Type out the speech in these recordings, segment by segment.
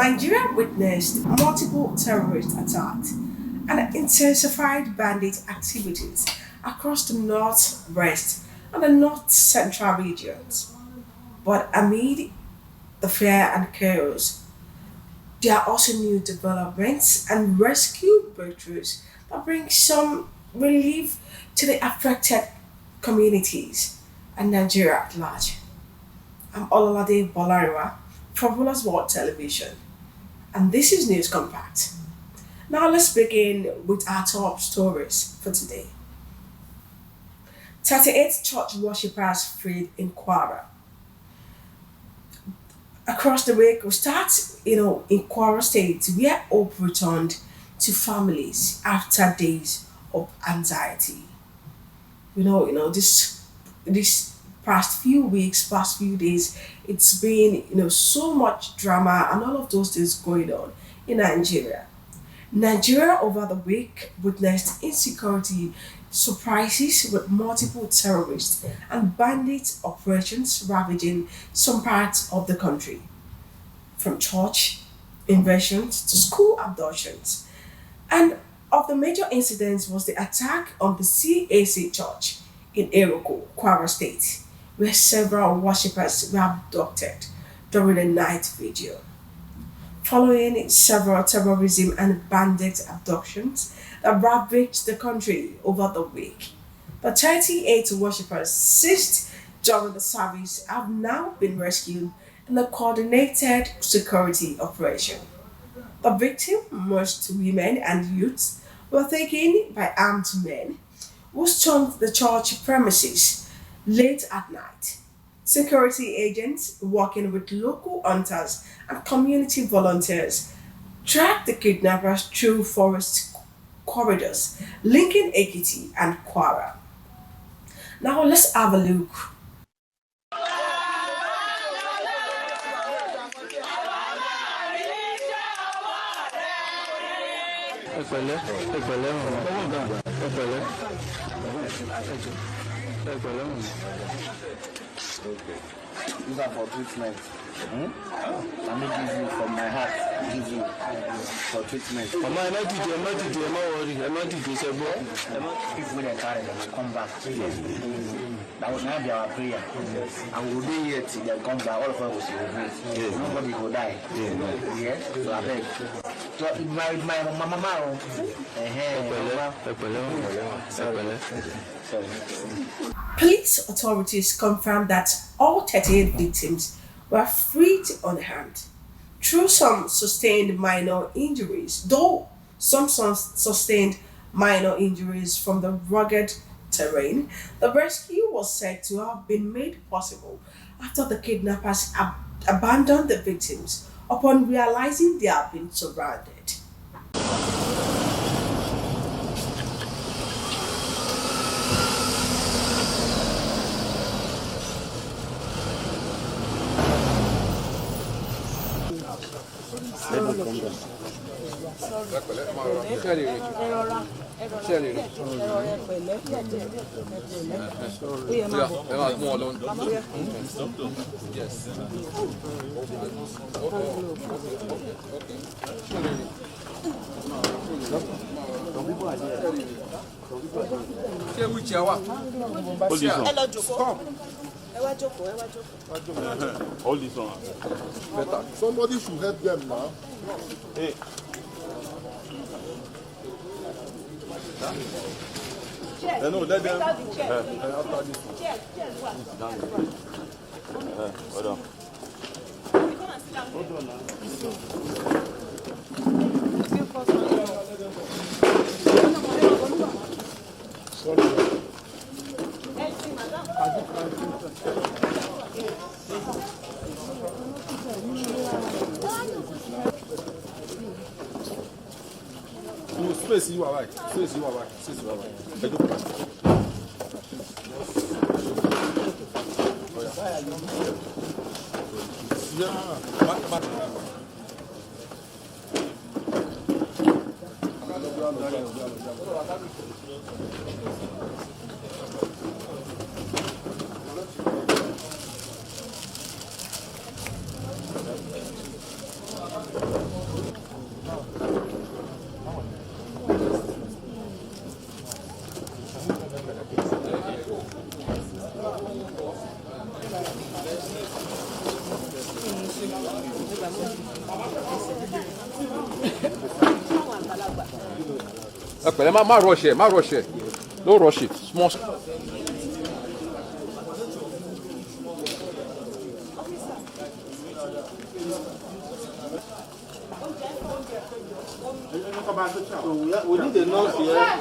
Nigeria witnessed multiple terrorist attacks and intensified bandit activities across the northwest and the north central regions. But amid the fear and chaos, there are also new developments and rescue breakthroughs that bring some relief to the affected communities and Nigeria at large. I'm Olalade Bolariwa from Rulers World Television, and this is News Compact. Now let's begin with our top stories for today. 38 church worshippers freed in Kwara. Across the week, we start, in Kwara State, where hope returned to families after days of anxiety. This past few weeks, past few days, it's been, so much drama and all of those things going on in Nigeria. Nigeria over the week witnessed insecurity surprises with multiple terrorist and bandit operations ravaging some parts of the country, from church invasions to school abductions. And of the major incidents was the attack on the CAC church in Eroko, Kwara State, where several worshippers were abducted during a night vigil. Following several terrorism and bandit abductions that ravaged the country over the week, the 38 worshippers seized during the service have now been rescued in a coordinated security operation. The victim, most women and youths, were taken by armed men who stormed the church premises late at night. Security agents working with local hunters and community volunteers tracked the kidnappers through forest corridors linking Ekiti and Kwara. Now let's have a look. These are for treatment. Let me give you from my heart. Give you for treatment. I'm not if we are carrying them, come back. That will not be our prayer. And we'll be here till they come back. All of us will see. Nobody will die. Yes, so I beg. So my mama. Police authorities confirmed that all 38 victims were freed unharmed. Through some sustained minor injuries, though sustained minor injuries from the rugged terrain, the rescue was said to have been made possible after the kidnappers abandoned the victims upon realizing they had been surrounded. Hold this one. Better. Somebody should help them now. Hey. No, let them. After this one. Hold on. Hold on now. Sorry. Space you are right. Space you are right. Space you are right. Okay, ma rush here, Don't rush it. Small. We need a nurse here.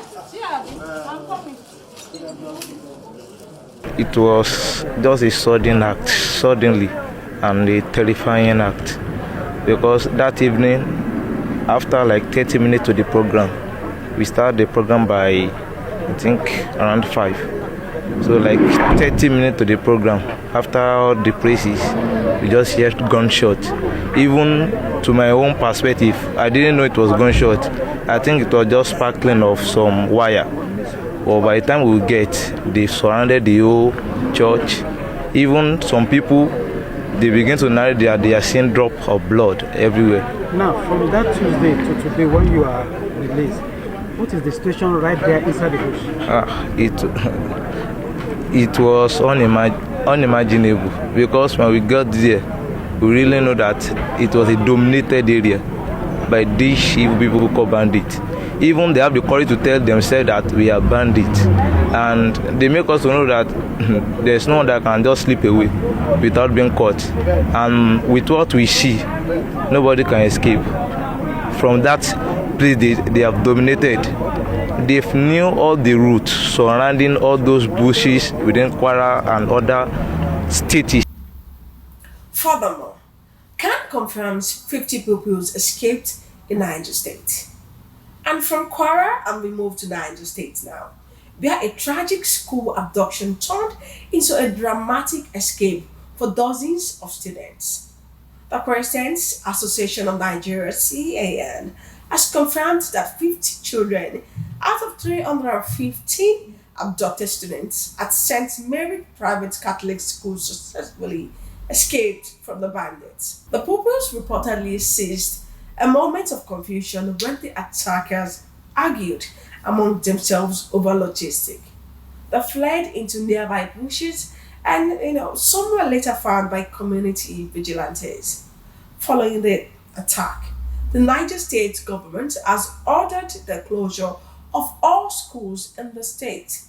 It was just a sudden act, suddenly, and a terrifying act. Because that evening, after like 30 minutes to the program, we started the program by, I think, around 5. So like 30 minutes to the program, after all the praises, we just heard gunshot. Even to my own perspective, I didn't know it was gunshot. I think it was just sparkling of some wire. But by the time we get, they surrounded the whole church. Even some people, they begin to narrate that they are seeing drop of blood everywhere. Now, from that Tuesday to today, when you are released, what is the situation right there inside the bush? It was unimaginable, because when we got there, we really know that it was a dominated area by these evil people who call bandits. Even they have the courage to tell themselves that we are bandits, and they make us to know that there's no one that can just slip away without being caught. And with what we see, nobody can escape. From that place they have dominated. They've knew all the routes surrounding all those bushes within Kwara and other states. Furthermore, Khan confirms 50 pupils escaped in Niger State. And from Kwara, and we move to Niger State now, where a tragic school abduction turned into a dramatic escape for dozens of students. The Christians Association of Nigeria, CAN, has confirmed that 50 children out of 315 abducted students at St. Mary Private Catholic School successfully escaped from the bandits. The pupils reportedly seized a moment of confusion when the attackers argued among themselves over logistics. They fled into nearby bushes and some were later found by community vigilantes. Following the attack, the Niger State government has ordered the closure of all schools in the state.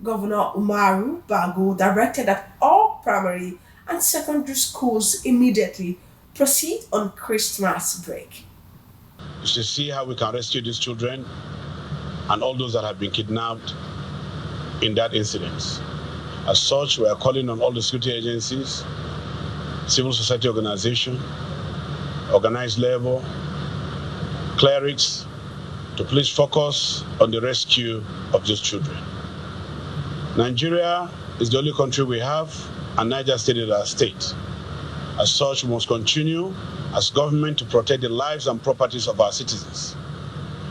Governor Umaru Bago directed that all primary and secondary schools immediately proceed on Christmas break. To see how we can rescue these children and all those that have been kidnapped in that incident. As such, we are calling on all the security agencies, civil society organizations, organized labor, clerics, to please focus on the rescue of these children. Nigeria is the only country we have, and Niger State is our state. As such, we must continue as government to protect the lives and properties of our citizens.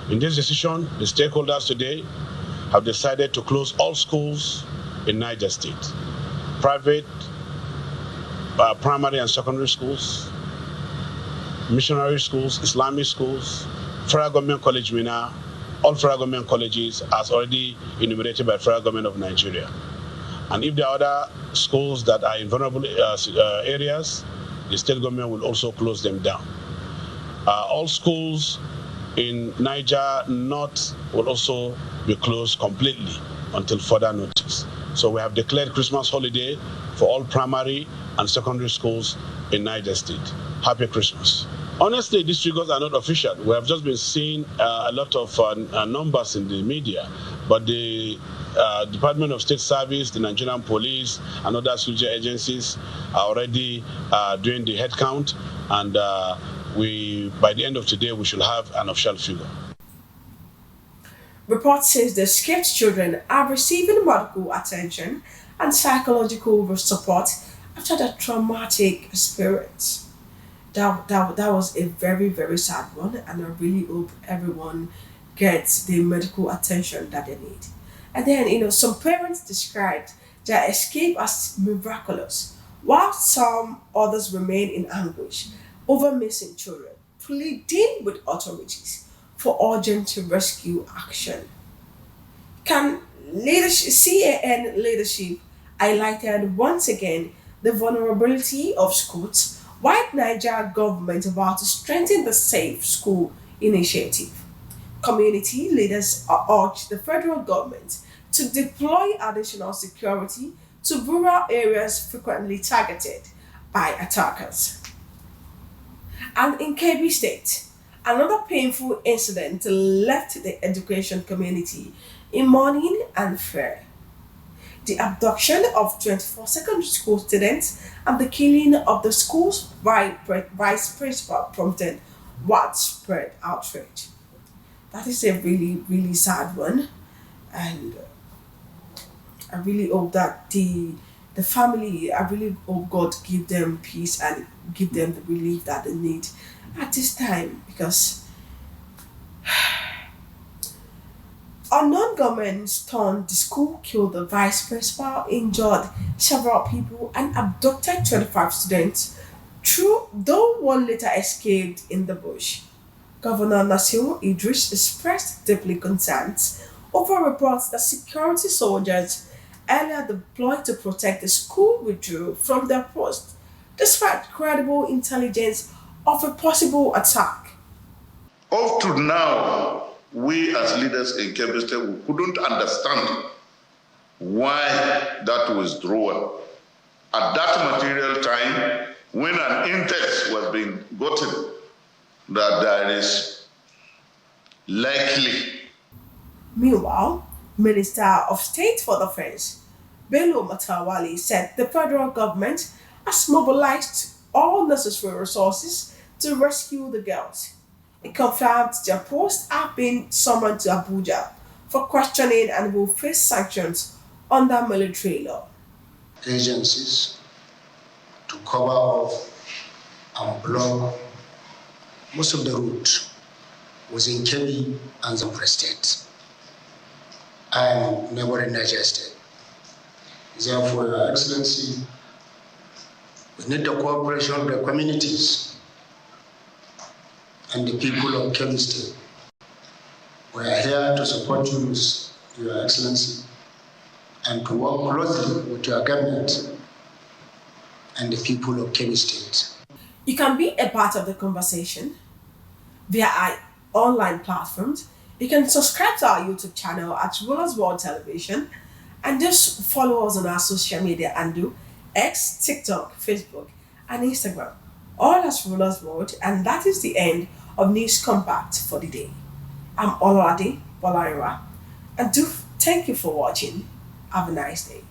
In this decision, the stakeholders today have decided to close all schools in Niger State. Private, primary and secondary schools, missionary schools, Islamic schools, Federal Government College Mina, all federal government colleges as already enumerated by Federal Government of Nigeria. And if there are other schools that are in vulnerable areas, the state government will also close them down. All schools in Niger North will also be closed completely until further notice. So we have declared Christmas holiday for all primary and secondary schools in Niger State. Happy Christmas. Honestly, these figures are not official. We have just been seeing a lot of numbers in the media, but the Department of State Service, the Nigerian Police, and other security agencies are already doing the head count, and by the end of today, we should have an official figure. Report says the escaped children are receiving medical attention and psychological support after the traumatic experience. That was a very, very sad one, and I really hope everyone gets the medical attention that they need. And then, some parents described their escape as miraculous, while some others remain in anguish over missing children, pleading with authorities for urgent rescue action. CAN leadership highlighted once again the vulnerability of schools White Nigeria government about to strengthen the Safe School initiative. Community leaders urge the federal government to deploy additional security to rural areas frequently targeted by attackers. And in KB State, another painful incident left the education community in mourning and fear. The abduction of 24 secondary school students and the killing of the school's vice principal prompted widespread outrage. That is a really, really sad one. And I really hope that the family, I really hope God give them peace and give them the relief that they need at this time, because unknown government stormed the school, killed the vice principal, injured several people, and abducted 25 students. Though one later escaped in the bush. Governor Nasir Idris expressed deeply concerns over reports that security soldiers earlier deployed to protect the school withdrew from their post, despite credible intelligence of a possible attack. Up to now, we as leaders in Kebbi State, we couldn't understand why that withdrawal. At that material time, when an index was being gotten, that there is likely. Meanwhile, Minister of State for Defense Bello Matawali said the federal government has mobilized all necessary resources to rescue the girls. He confirmed their posts have been summoned to Abuja for questioning and will face sanctions under military law. Agencies to cover off and block most of the route was in Kebbi and Zamfara State and neighboring Niger State. Therefore, Your Excellency, we need the cooperation of the communities and the people of Kebbi State. We are here to support you, Your Excellency, and to work closely with your government and the people of Kebbi State. You can be a part of the conversation via our online platforms. You can subscribe to our YouTube channel at Rulers World Television and just follow us on our social media handle X, TikTok, Facebook, and Instagram, all as Rulers World. And that is the end of News Compact for the day. I'm Olade Bolariwa, and thank you for watching. Have a nice day.